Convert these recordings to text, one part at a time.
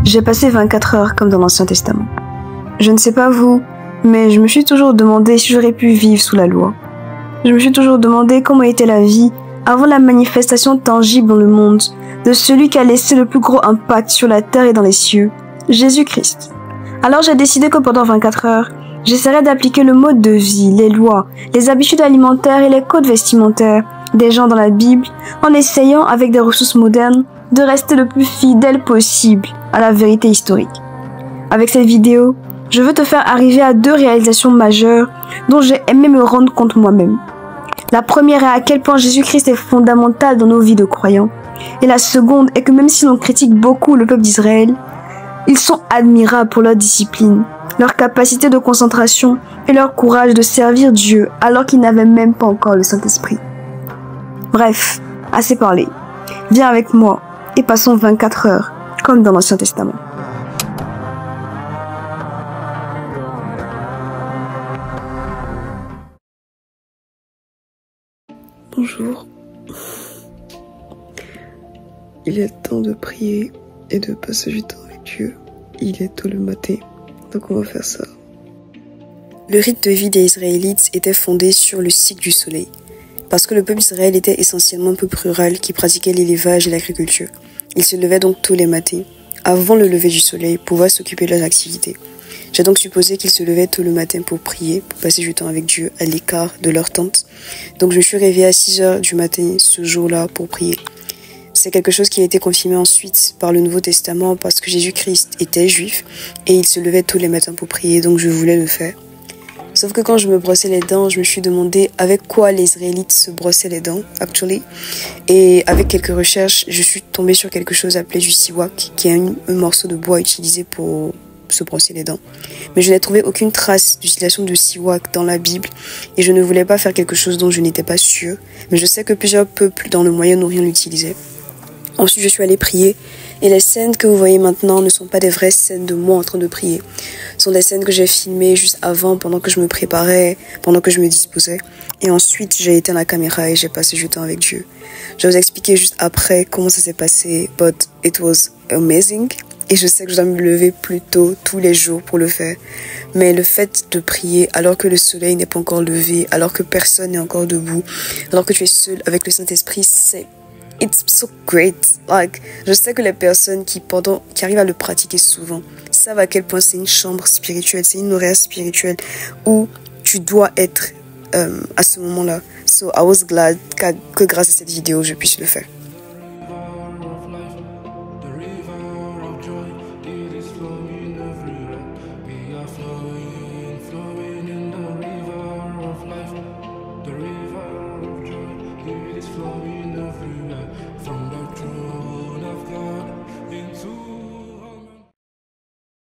J'ai passé 24 heures comme dans l'Ancien Testament. Je ne sais pas vous, mais je me suis toujours demandé si j'aurais pu vivre sous la loi. Je me suis toujours demandé comment était la vie avant la manifestation tangible dans le monde de celui qui a laissé le plus gros impact sur la terre et dans les cieux, Jésus-Christ. Alors j'ai décidé que pendant 24 heures, j'essaierai d'appliquer le mode de vie, les lois, les habitudes alimentaires et les codes vestimentaires des gens dans la Bible en essayant, avec des ressources modernes, de rester le plus fidèle possible à la vérité historique. Avec cette vidéo, je veux te faire arriver à 2 réalisations majeures dont j'ai aimé me rendre compte moi-même. La première est à quel point Jésus-Christ est fondamental dans nos vies de croyants. Et la seconde est que même si l'on critique beaucoup le peuple d'Israël, ils sont admirables pour leur discipline, leur capacité de concentration et leur courage de servir Dieu alors qu'ils n'avaient même pas encore le Saint-Esprit. Bref, assez parlé. Viens avec moi et passons 24 heures comme dans l'Ancien Testament. Bonjour. Il est temps de prier et de passer du temps avec Dieu. Il est tôt le matin, donc on va faire ça. Le rite de vie des Israélites était fondé sur le cycle du soleil, parce que le peuple d'Israël était essentiellement un peuple rural qui pratiquait l'élevage et l'agriculture. Ils se levaient donc tous les matins, avant le lever du soleil, pour pouvoir s'occuper de leurs activités. J'ai donc supposé qu'ils se levaient tôt le matin pour prier, pour passer du temps avec Dieu à l'écart de leur tente. Donc je me suis réveillée à 6 heures du matin ce jour-là pour prier. C'est quelque chose qui a été confirmé ensuite par le Nouveau Testament parce que Jésus-Christ était juif et il se levait tous les matins pour prier, donc je voulais le faire. Sauf que quand je me brossais les dents, je me suis demandé avec quoi les Israélites se brossaient les dents, actually. Et avec quelques recherches, je suis tombée sur quelque chose appelé du siwak, qui est un morceau de bois utilisé pour se brosser les dents. Mais je n'ai trouvé aucune trace d'utilisation de siwak dans la Bible et je ne voulais pas faire quelque chose dont je n'étais pas sûre. Mais je sais que plusieurs peuples dans le Moyen-Orient l'utilisaient. Ensuite, je suis allée prier et les scènes que vous voyez maintenant ne sont pas des vraies scènes de moi en train de prier. Ce sont des scènes que j'ai filmées juste avant, pendant que je me préparais, pendant que je me disposais. Et ensuite, j'ai éteint la caméra et j'ai passé du temps avec Dieu. Je vais vous expliquer juste après comment ça s'est passé, but it was amazing. Et je sais que je dois me lever plus tôt tous les jours pour le faire. Mais le fait de prier alors que le soleil n'est pas encore levé, alors que personne n'est encore debout, alors que tu es seul avec le Saint-Esprit, it's so great. Like, je sais que les personnes qui arrivent à le pratiquer souvent savent à quel point c'est une chambre spirituelle, c'est une oreille spirituelle où tu dois être à ce moment-là. So I was glad que grâce à cette vidéo, je puisse le faire.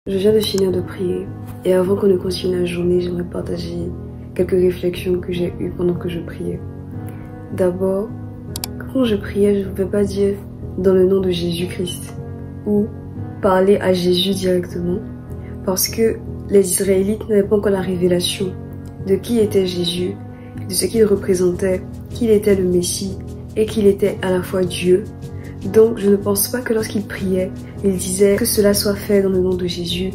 Je viens de finir de prier et avant qu'on ne continue la journée, j'aimerais partager quelques réflexions que j'ai eues pendant que je priais. D'abord, quand je priais, je ne pouvais pas dire dans le nom de Jésus-Christ ou parler à Jésus directement parce que les Israélites n'avaient pas encore la révélation de qui était Jésus, de ce qu'il représentait, qu'il était le Messie et qu'il était à la fois Dieu. Donc je ne pense pas que lorsqu'ils priaient, ils disaient que cela soit fait dans le nom de Jésus,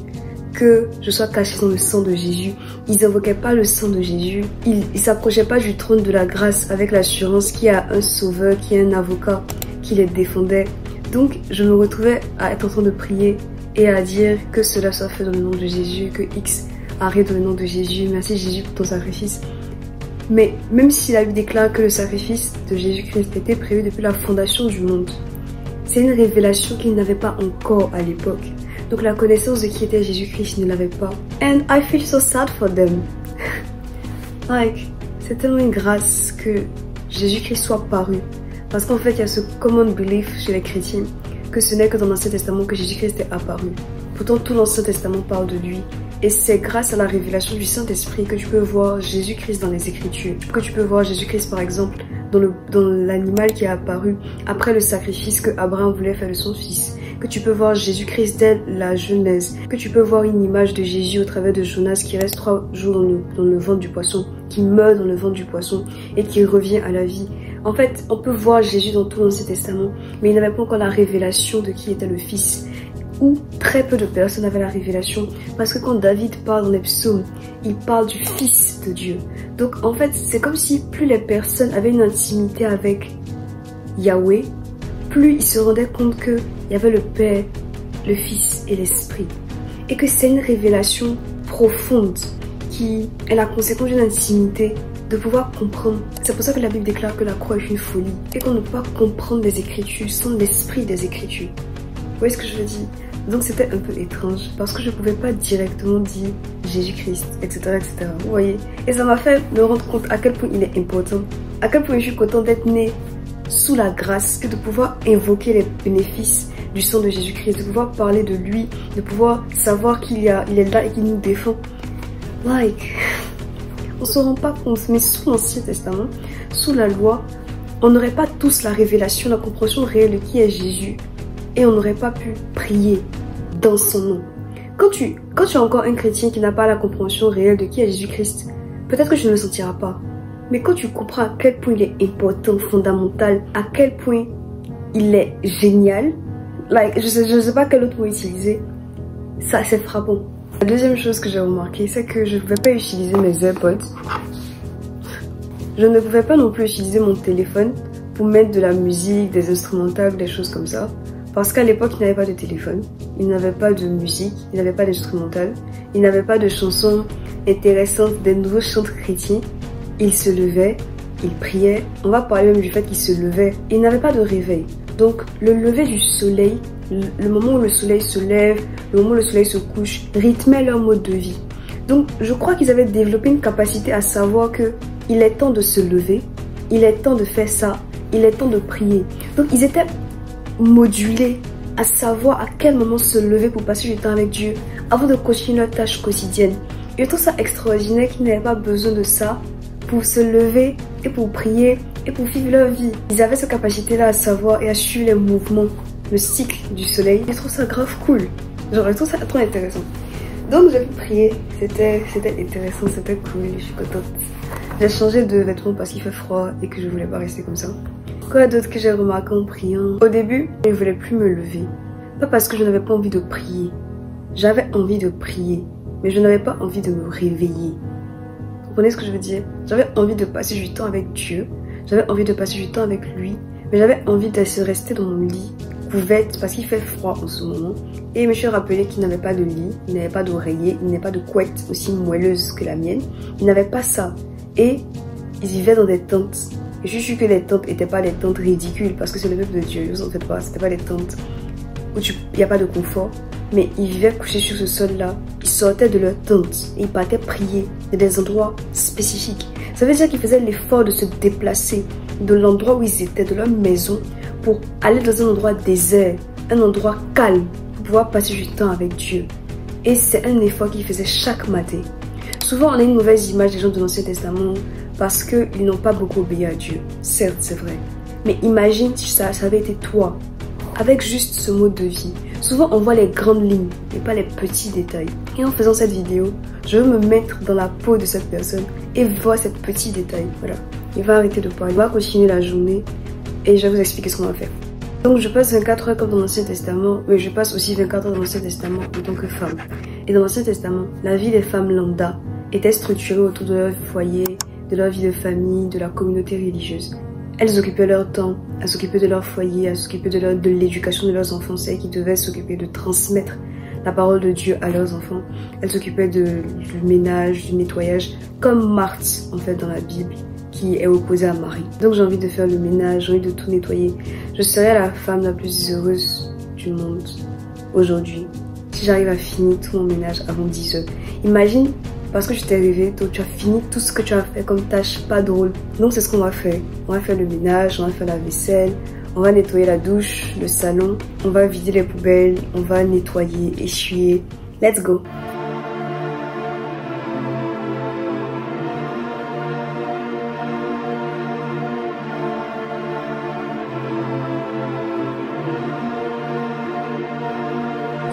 que je sois caché dans le sang de Jésus. Ils n'invoquaient pas le sang de Jésus, ils s'approchaient pas du trône de la grâce avec l'assurance qu'il y a un sauveur, qu'il y a un avocat qui les défendait. Donc je me retrouvais à être en train de prier et à dire que cela soit fait dans le nom de Jésus, que X arrive dans le nom de Jésus, merci Jésus pour ton sacrifice. Mais même si la Bible déclare que le sacrifice de Jésus-Christ était prévu depuis la fondation du monde, c'est une révélation qu'ils n'avaient pas encore à l'époque. Donc la connaissance de qui était Jésus-Christ, ils ne l'avaient pas. And I feel so sad for them. Like, c'est tellement une grâce que Jésus-Christ soit paru. Parce qu'en fait, il y a ce common belief chez les chrétiens que ce n'est que dans l'Ancien Testament que Jésus-Christ est apparu. Pourtant, tout l'Ancien Testament parle de lui. Et c'est grâce à la révélation du Saint-Esprit que tu peux voir Jésus-Christ dans les Écritures. Que tu peux voir Jésus-Christ, par exemple, dans l'animal qui est apparu après le sacrifice que Abraham voulait faire de son fils. Que tu peux voir Jésus-Christ dès la Genèse. Que tu peux voir une image de Jésus au travers de Jonas qui reste 3 jours dans le ventre du poisson, qui meurt dans le ventre du poisson et qui revient à la vie. En fait, on peut voir Jésus dans tout l'Ancien Testament, mais il n'avait pas encore la révélation de qui était le Fils. où très peu de personnes avaient la révélation. Parce que quand David parle dans les psaumes, il parle du Fils de Dieu. Donc en fait, c'est comme si plus les personnes avaient une intimité avec Yahweh, plus ils se rendaient compte qu'il y avait le Père, le Fils et l'Esprit. Et que c'est une révélation profonde qui est la conséquence d'une intimité, de pouvoir comprendre. C'est pour ça que la Bible déclare que la croix est une folie et qu'on ne peut pas comprendre les Écritures sans l'esprit des Écritures. Vous voyez ce que je veux dire? Donc c'était un peu étrange parce que je ne pouvais pas directement dire Jésus-Christ, etc., etc. Vous voyez? Et ça m'a fait me rendre compte à quel point il est important, à quel point je suis content d'être né sous la grâce et de pouvoir invoquer les bénéfices du sang de Jésus-Christ, de pouvoir parler de lui, de pouvoir savoir il est là et qu'il nous défend. Like, on se rend pas compte, mais sous l'Ancien Testament, sous la loi, on n'aurait pas tous la révélation, la compréhension réelle de qui est Jésus et on n'aurait pas pu prier dans son nom. Quand tu es encore un chrétien qui n'a pas la compréhension réelle de qui est Jésus-Christ, peut-être que tu ne le sentiras pas. Mais quand tu comprends à quel point il est important, fondamental, à quel point il est génial, like, je ne sais pas quel autre mot utiliser, ça c'est frappant. La deuxième chose que j'ai remarqué, c'est que je ne pouvais pas utiliser mes AirPods. Je ne pouvais pas non plus utiliser mon téléphone pour mettre de la musique, des instrumentales, des choses comme ça. Parce qu'à l'époque, il n'y avait pas de téléphone, il n'y avait pas de musique, il n'y avait pas d'instrumental, il n'y avait pas de chansons intéressantes, des nouveaux chants chrétiens. Il se levait, il priait. On va parler même du fait qu'il se levait. Il n'avait pas de réveil. Donc, le lever du soleil, le moment où le soleil se lève, le moment où le soleil se couche, rythmait leur mode de vie. Donc, je crois qu'ils avaient développé une capacité à savoir que il est temps de se lever, il est temps de faire ça, il est temps de prier. Donc, ils étaient modulés à savoir à quel moment se lever pour passer du temps avec Dieu avant de continuer leurs tâches quotidiennes. Et je trouve ça extraordinaire qu'ils n'avaient pas besoin de ça pour se lever et pour prier et pour vivre leur vie. Ils avaient cette capacité-là à savoir et à suivre les mouvements, le cycle du soleil. Je trouve ça grave cool. Genre, je trouve ça trop intéressant. Donc, j'ai pu prier. C'était intéressant, c'était cool. Je suis contente. J'ai changé de vêtements parce qu'il fait froid et que je voulais pas rester comme ça. Quoi d'autre que j'ai remarqué en priant? Au début, je ne voulais plus me lever. Pas parce que je n'avais pas envie de prier. J'avais envie de prier, mais je n'avais pas envie de me réveiller. Vous comprenez ce que je veux dire? J'avais envie de passer du temps avec Dieu. J'avais envie de passer du temps avec lui. Mais j'avais envie de rester dans mon lit, couverte, parce qu'il fait froid en ce moment. Et je me suis rappelé qu'il n'avait pas de lit, il n'avait pas d'oreiller, il n'avait pas de couette aussi moelleuse que la mienne. Il n'avait pas ça. Et ils vivaient dans des tentes. Et je suis sûre que les tentes n'étaient pas des tentes ridicules, parce que c'est le peuple de Dieu, ne vous en faites pas, c'était pas des tentes où il n'y a pas de confort. Mais ils vivaient couchés sur ce sol-là, ils sortaient de leur tente et ils partaient prier dans des endroits spécifiques. Ça veut dire qu'ils faisaient l'effort de se déplacer de l'endroit où ils étaient, de leur maison, pour aller dans un endroit désert, un endroit calme, pour pouvoir passer du temps avec Dieu. Et c'est un effort qu'ils faisaient chaque matin. Souvent, on a une mauvaise image des gens de l'Ancien Testament parce qu'ils n'ont pas beaucoup obéi à Dieu. Certes, c'est vrai. Mais imagine si ça avait été toi, avec juste ce mode de vie. Souvent, on voit les grandes lignes, mais pas les petits détails. Et en faisant cette vidéo, je veux me mettre dans la peau de cette personne et voir ces petits détails. Voilà. Il va arrêter de parler. Il va continuer la journée et je vais vous expliquer ce qu'on va faire. Donc, je passe 24 heures comme dans l'Ancien Testament, mais je passe aussi 24 heures dans l'Ancien Testament en tant que femme. Et dans l'Ancien Testament, la vie des femmes lambda était structurée autour de leur foyer, de leur vie de famille, de la communauté religieuse. Elles occupaient leur temps, elles s'occupaient de leur foyer, elles s'occupaient de l'éducation de leurs enfants, c'est elles qui devaient s'occuper de transmettre la parole de Dieu à leurs enfants. Elles s'occupaient du ménage, du nettoyage, comme Marthe en fait dans la Bible, qui est opposée à Marie. Donc j'ai envie de faire le ménage, j'ai envie de tout nettoyer. Je serais la femme la plus heureuse du monde aujourd'hui si j'arrive à finir tout mon ménage avant 10 heures. Imagine, parce que je t'ai rêvé, donc tu as fini tout ce que tu as fait comme tâche pas drôle. Donc c'est ce qu'on va faire. On va faire le ménage, on va faire la vaisselle, on va nettoyer la douche, le salon, on va vider les poubelles, on va nettoyer, essuyer. Let's go!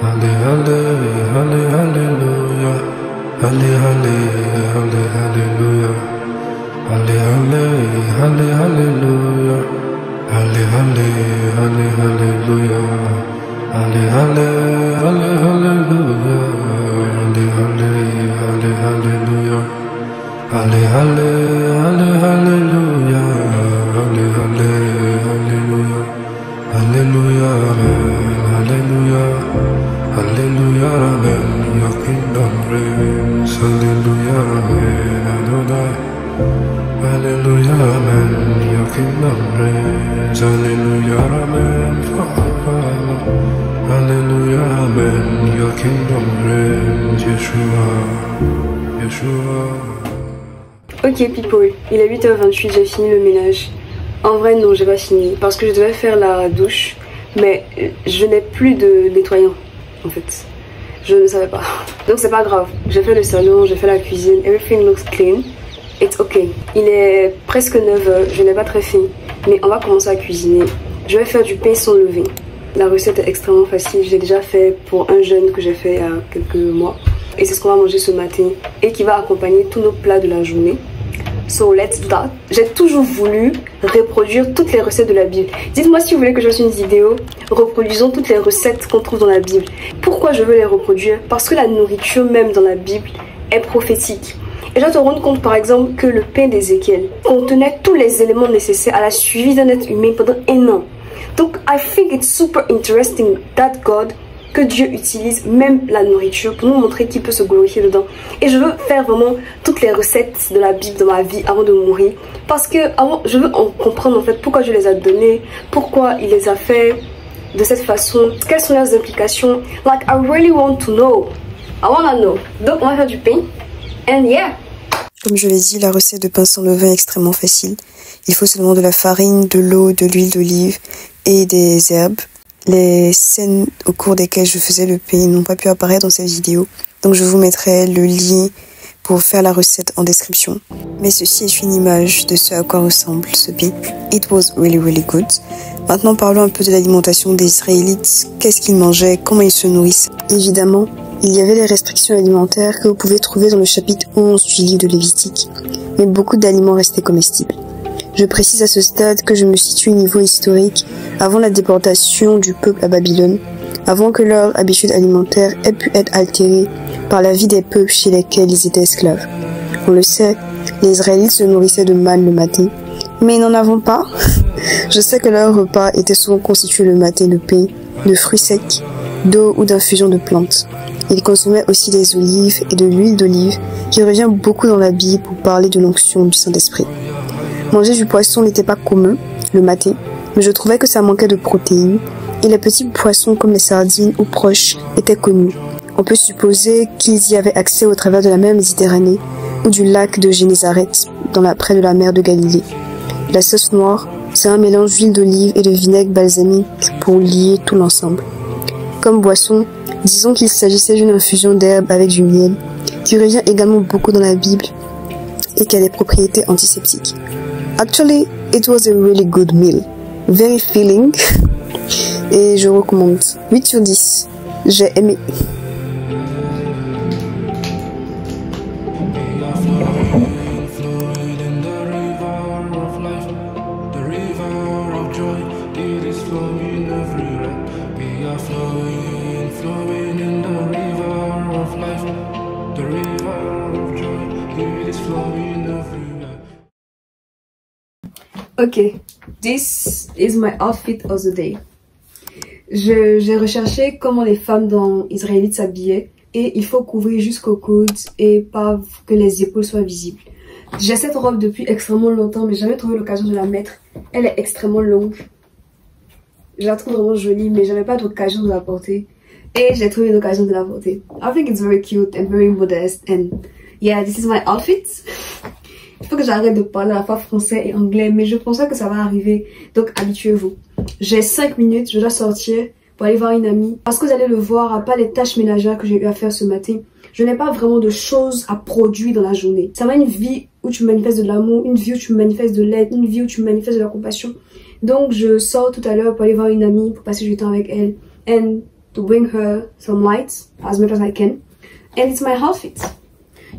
Halle, halle, halle, halleluja. Halle, halle, halle, halleluja. Halle, halle, halle, halleluja. Halle, halle, halle, halleluja. Halle, halle, halle, hallelujah. Halle, halle, halle, hallelujah. Halle, halle, halle, hallelujah. Halle, halle, hallelujah. Hallelujah, hallelujah. Hallelujah, amen. Your kingdom reigns. Hallelujah, amen. Adonai. Hallelujah, amen. Your kingdom reigns. Hallelujah, amen. Forever. Hallelujah, amen. Your kingdom reigns. Yeshua, Yeshua. Ok people, il est 8h28, j'ai fini le ménage. En vrai non, j'ai pas fini parce que je devais faire la douche, mais je n'ai plus de nettoyant en fait. Je ne savais pas. Donc c'est pas grave, j'ai fait le salon, j'ai fait la cuisine, everything looks clean. It's okay. Il est presque 9h, je n'ai pas très faim, mais on va commencer à cuisiner. Je vais faire du pain sans levain. La recette est extrêmement facile, je l'ai déjà fait pour un jeûne que j'ai fait il y a quelques mois. Et c'est ce qu'on va manger ce matin et qui va accompagner tous nos plats de la journée. So let's do that. J'ai toujours voulu reproduire toutes les recettes de la Bible. Dites-moi si vous voulez que je fasse une vidéo reproduisant toutes les recettes qu'on trouve dans la Bible. Pourquoi je veux les reproduire? Parce que la nourriture même dans la Bible est prophétique. Et je vais te rendre compte par exemple que le pain d'Ézéchiel contenait tous les éléments nécessaires à la survie d'un être humain pendant 1 an. Donc I think it's super interesting that God, que Dieu utilise même la nourriture pour nous montrer qu'il peut se glorifier dedans. Et je veux faire vraiment toutes les recettes de la Bible dans ma vie avant de mourir. Parce que je veux en comprendre en fait pourquoi Dieu les a données, pourquoi il les a fait de cette façon, quelles sont leurs implications. Like I really want to know. I wanna know. Donc on va faire du pain. And yeah. Comme je l'ai dit, la recette de pain sans levain est extrêmement facile. Il faut seulement de la farine, de l'eau, de l'huile d'olive et des herbes. Les scènes au cours desquelles je faisais le pain n'ont pas pu apparaître dans cette vidéo, donc je vous mettrai le lien pour faire la recette en description. Mais ceci est une image de ce à quoi ressemble ce pain. It was really really good. Maintenant parlons un peu de l'alimentation des Israélites. Qu'est-ce qu'ils mangeaient? Comment ils se nourrissent? Évidemment, il y avait les restrictions alimentaires que vous pouvez trouver dans le chapitre 11 du livre de Lévitique, mais beaucoup d'aliments restaient comestibles. Je précise à ce stade que je me situe au niveau historique avant la déportation du peuple à Babylone, avant que leur habitude alimentaire ait pu être altérée par la vie des peuples chez lesquels ils étaient esclaves. On le sait, les Israélites se nourrissaient de manne le matin, mais ils n'en avaient pas. Je sais que leur repas était souvent constitué le matin de pain, de fruits secs, d'eau ou d'infusions de plantes. Ils consommaient aussi des olives et de l'huile d'olive qui revient beaucoup dans la Bible pour parler de l'onction du Saint-Esprit. Manger du poisson n'était pas commun le matin, mais je trouvais que ça manquait de protéines et les petits poissons comme les sardines ou proches étaient connus. On peut supposer qu'ils y avaient accès au travers de la mer Méditerranée ou du lac de Génézareth, près de la mer de Galilée. La sauce noire, c'est un mélange d'huile d'olive et de vinaigre balsamique pour lier tout l'ensemble. Comme boisson, disons qu'il s'agissait d'une infusion d'herbes avec du miel, qui revient également beaucoup dans la Bible et qui a des propriétés antiseptiques. Actually, it was a really good meal. Very filling. Et je recommande. 8 sur 10. J'ai aimé. Ok, this is my outfit of the day. J'ai recherché comment les femmes israélites s'habillaient et il faut couvrir jusqu'aux coudes et pas que les épaules soient visibles. J'ai cette robe depuis extrêmement longtemps mais j'ai jamais trouvé l'occasion de la mettre. Elle est extrêmement longue. Je la trouve vraiment jolie mais j'avais pas d'occasion de la porter. Et j'ai trouvé l'occasion de la porter. I think it's very cute and very modest and yeah, this is my outfit. Il faut que j'arrête de parler à la fois français et anglais, mais je pense que ça va arriver, donc habituez-vous. J'ai 5 minutes, je dois sortir pour aller voir une amie. Parce que vous allez le voir, à part les tâches ménagères que j'ai eu à faire ce matin, je n'ai pas vraiment de choses à produire dans la journée. Ça va une vie où tu manifestes de l'amour, une vie où tu manifestes de l'aide, une vie où tu manifestes de la compassion. Donc je sors tout à l'heure pour aller voir une amie, pour passer du temps avec elle, and to bring her some lights as much as I can. And it's my outfit.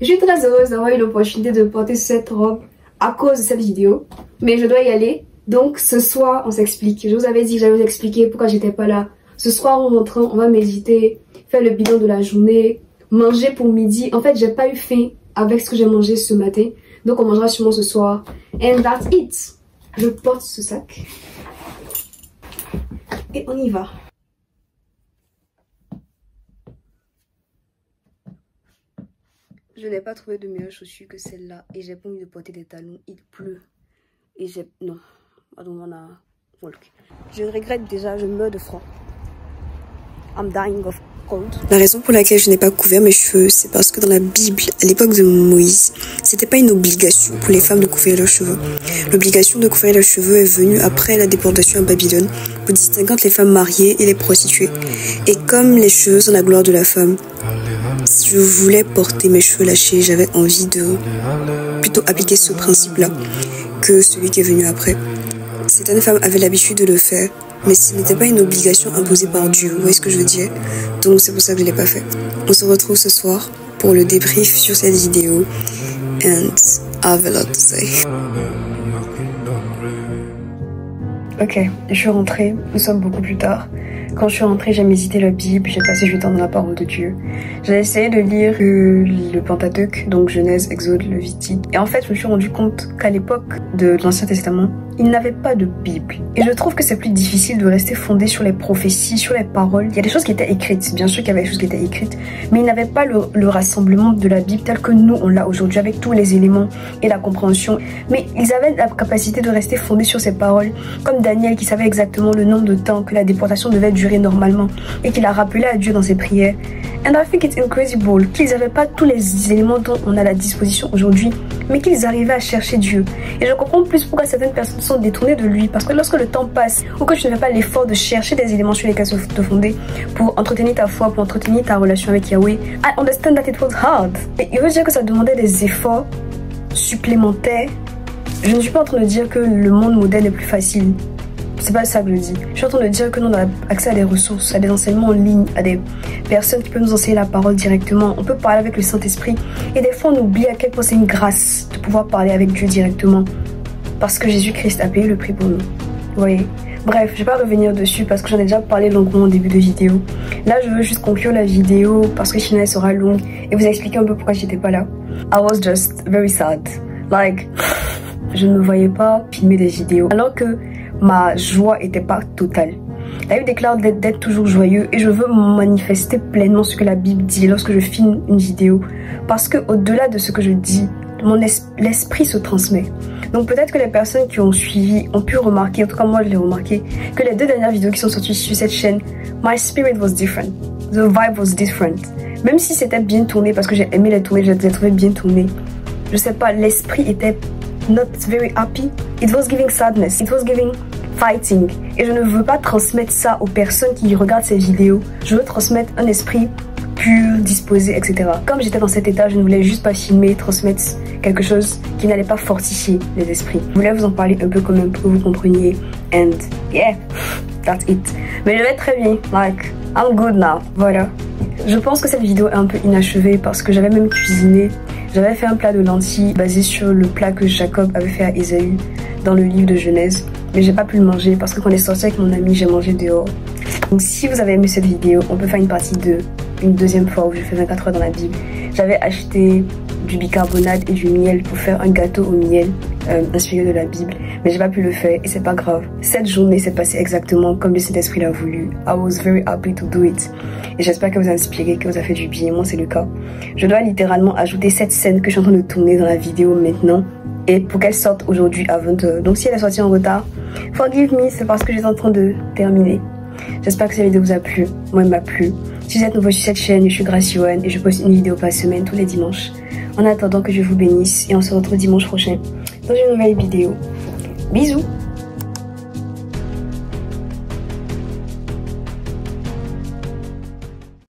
Je suis très heureuse d'avoir eu l'opportunité de porter cette robe à cause de cette vidéo. Mais je dois y aller. Donc ce soir, on s'explique. Je vous avais dit que j'allais vous expliquer pourquoi j'étais pas là Ce soir, en rentrant, on va méditer, faire le bilan de la journée, manger pour midi. En fait, j'ai pas eu faim avec ce que j'ai mangé ce matin. Donc, on mangera sûrement ce soir. And that's it. Je porte ce sac. Et on y va. Je n'ai pas trouvé de meilleures chaussures que celle-là. Et j'ai pas envie de porter des talons. Il pleut. Et j'ai... Non. I don't wanna walk. Je regrette déjà, je meurs de froid. I'm dying of cold. La raison pour laquelle je n'ai pas couvert mes cheveux, c'est parce que dans la Bible, à l'époque de Moïse, c'était pas une obligation pour les femmes de couvrir leurs cheveux. L'obligation de couvrir leurs cheveux est venue après la déportation à Babylone, pour distinguer entre les femmes mariées et les prostituées. Et comme les cheveux sont la gloire de la femme, si je voulais porter mes cheveux lâchés, j'avais envie de plutôt appliquer ce principe-là que celui qui est venu après. Certaines femmes avaient l'habitude de le faire, mais ce n'était pas une obligation imposée par Dieu, vous voyez ce que je veux dire? Donc c'est pour ça que je ne l'ai pas fait. On se retrouve ce soir pour le débrief sur cette vidéo. And I have a lot to say. Ok, je suis rentrée, nous sommes beaucoup plus tard. Quand je suis rentrée, j'ai médité la Bible, j'ai passé du temps dans la parole de Dieu. J'ai essayé de lire le Pentateuque, donc Genèse, Exode, Lévitique. Et en fait, je me suis rendu compte qu'à l'époque de l'Ancien Testament, il n'avait pas de Bible. Et je trouve que c'est plus difficile de rester fondé sur les prophéties, sur les paroles. Il y a des choses qui étaient écrites, bien sûr qu'il y avait des choses qui étaient écrites, mais il n'avait pas le rassemblement de la Bible tel que nous, on l'a aujourd'hui, avec tous les éléments et la compréhension. Mais ils avaient la capacité de rester fondés sur ces paroles, comme Daniel qui savait exactement le nombre de temps que la déportation devait durer normalement et qu'il a rappelé à Dieu dans ses prières. And I think it's incredible qu'ils n'avaient pas tous les éléments dont on a la disposition aujourd'hui, mais qu'ils arrivaient à chercher Dieu. Et je comprends plus pourquoi certaines personnes sont détournées de lui, parce que lorsque le temps passe, ou que tu ne fais pas l'effort de chercher des éléments sur lesquels te fonder pour entretenir ta foi, pour entretenir ta relation avec Yahweh, I understand that it was hard. Et il veut dire que ça demandait des efforts supplémentaires. Je ne suis pas en train de dire que le monde moderne est plus facile. C'est pas ça que je dis. Je suis en train de dire que nous on a accès à des ressources, à des enseignements en ligne, à des personnes qui peuvent nous enseigner la parole directement. On peut parler avec le Saint-Esprit. Et des fois on oublie à quel point c'est une grâce de pouvoir parler avec Dieu directement. Parce que Jésus-Christ a payé le prix pour nous. Vous voyez? Bref, je vais pas revenir dessus parce que j'en ai déjà parlé longuement au début de vidéo. Là, je veux juste conclure la vidéo parce que sinon elle sera longue et vous expliquer un peu pourquoi j'étais pas là. I was just very sad. Like, je ne me voyais pas filmer des vidéos alors que ma joie était pas totale. La Bible déclare d'être toujours joyeux et je veux manifester pleinement ce que la Bible dit lorsque je filme une vidéo. Parce que au-delà de ce que je dis, l'esprit se transmet. Donc peut-être que les personnes qui ont suivi ont pu remarquer, en tout cas moi je l'ai remarqué, que les 2 dernières vidéos qui sont sorties sur cette chaîne, my spirit was different, the vibe was different. Même si c'était bien tourné, parce que j'ai aimé les tourner, je les ai trouvées bien tournées, je sais pas, l'esprit était not very happy, it was giving sadness, it was giving fighting. Et je ne veux pas transmettre ça aux personnes qui regardent ces vidéos, je veux transmettre un esprit pur, disposé, etc. Comme j'étais dans cet état, je ne voulais juste pas filmer, transmettre quelque chose qui n'allait pas fortifier les esprits. Je voulais vous en parler un peu quand même pour que vous compreniez. And yeah, that's it. Mais je vais très bien, like, I'm good now. Voilà. Je pense que cette vidéo est un peu inachevée parce que j'avais même cuisiné. J'avais fait un plat de lentilles basé sur le plat que Jacob avait fait à Ésaü dans le livre de Genèse. Mais j'ai pas pu le manger parce que quand on est sorti avec mon ami, j'ai mangé dehors. Donc si vous avez aimé cette vidéo, on peut faire une partie 2, une deuxième fois où je fais 24 heures dans la Bible. J'avais acheté du bicarbonate et du miel pour faire un gâteau au miel inspiré de la Bible, mais j'ai pas pu le faire et c'est pas grave. Cette journée s'est passée exactement comme le Saint-Esprit l'a voulu. I was very happy to do it. Et j'espère que vous a inspiré, que vous a fait du bien. Moi c'est le cas. Je dois littéralement ajouter cette scène que je suis en train de tourner dans la vidéo maintenant et pour qu'elle sorte aujourd'hui à 20h. Donc si elle est sortie en retard, forgive me, c'est parce que j'étais en train de terminer. J'espère que cette vidéo vous a plu. Moi elle m'a plu. Si vous êtes nouveau sur cette chaîne, je suis Grace Yohan et je poste une vidéo par semaine tous les dimanches. En attendant que je vous bénisse et on se retrouve dimanche prochain dans une nouvelle vidéo. Bisous!